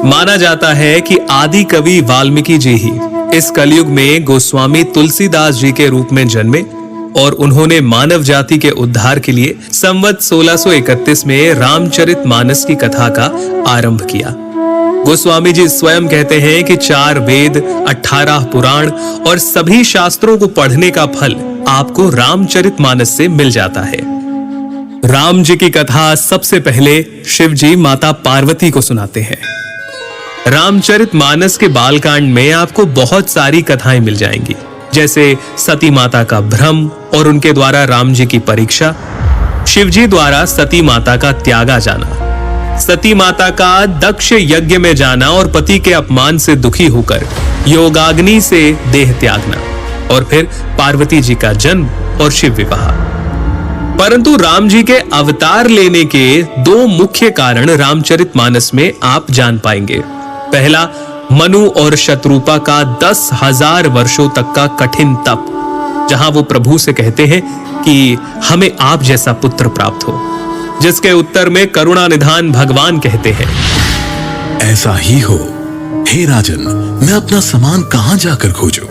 माना जाता है कि आदि कवि वाल्मीकि जी ही इस कलयुग में गोस्वामी तुलसीदास जी के रूप में जन्मे और उन्होंने मानव जाति के उद्धार के लिए संवत 1631 में रामचरितमानस की कथा का आरंभ किया। गोस्वामी जी स्वयं कहते हैं कि 4 वेद, 18 पुराण और सभी शास्त्रों को पढ़ने का फल आपको रामचरितमानस से मिल जाता है। राम जी की कथा सबसे पहले शिव जी माता पार्वती को सुनाते हैं। रामचरितमानस के बालकांड में आपको बहुत सारी कथाएं मिल जाएंगी, जैसे सती माता का भ्रम और उनके द्वारा राम जी की परीक्षा, शिव जी द्वारा सती माता का त्यागा जाना, सती माता का दक्ष यज्ञ में जाना और पति के अपमान से दुखी होकर योगाग्नि से देह त्यागना, और फिर पार्वती जी का जन्म और शिव विवाह। परंतु राम जी के अवतार लेने के 2 मुख्य कारण रामचरितमानस में आप जान पाएंगे। पहला, मनु और शत्रुपा का 10,000 वर्षों तक का कठिन तप, जहां वो प्रभु से कहते हैं कि हमें आप जैसा पुत्र प्राप्त हो, जिसके उत्तर में करुणा निधान भगवान कहते हैं, ऐसा ही हो हे राजन, मैं अपना समान कहां जाकर खोजूं?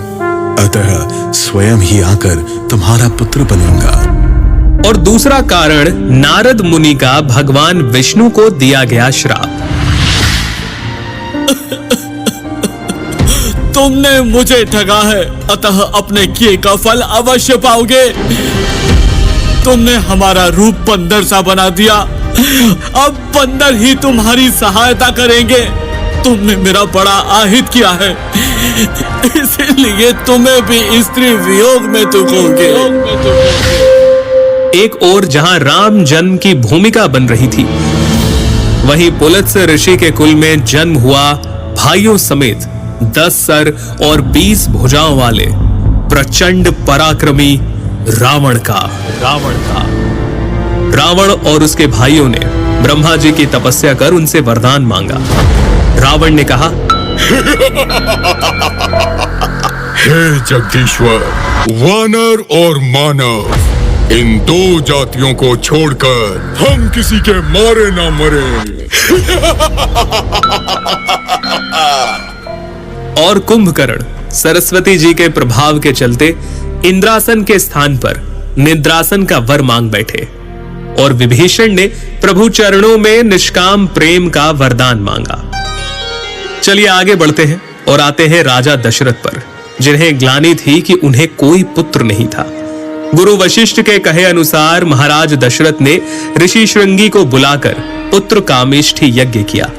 अतः स्वयं ही आकर तुम्हारा पुत्र बनूंगा। और दूसरा कारण नारद मुनि का भगवान विष्णु को दिया गया श्राप। तुमने मुझे ठगा है, अतः अपने किए का फल अवश्य पाओगे। तुमने हमारा रूप बंदर सा बना दिया, अब बंदर ही तुम्हारी सहायता करेंगे। तुमने मेरा बड़ा आहित किया है, इसलिए तुम्हें भी स्त्री वियोग में दुखोगे। एक ओर जहां राम जन्म की भूमिका बन रही थी, वहीं पुलत्स्य ऋषि के कुल में जन्म हुआ भाइयों समेत 10 सर और 20 भुजाओं वाले प्रचंड पराक्रमी रावण का। रावण और उसके भाइयों ने ब्रह्मा जी की तपस्या कर उनसे वरदान मांगा। रावण ने कहा, हे जगदीश्वर, वानर और मानव, इन 2 जातियों को छोड़कर हम किसी के मारे ना मरे। और कुंभकर्ण सरस्वती जी के प्रभाव के चलते इंद्रासन के स्थान पर निद्रासन का वर मांग बैठे, और विभीषण ने प्रभु चरणों में निष्काम प्रेम का वरदान मांगा। चलिए आगे बढ़ते हैं और आते हैं राजा दशरथ पर, जिन्हें ग्लानि थी कि उन्हें कोई पुत्र नहीं था। गुरु वशिष्ठ के कहे अनुसार महाराज दशरथ ने ऋषि श्रृंगी को बुलाकर पुत्र कामेष्ठी यज्ञ किया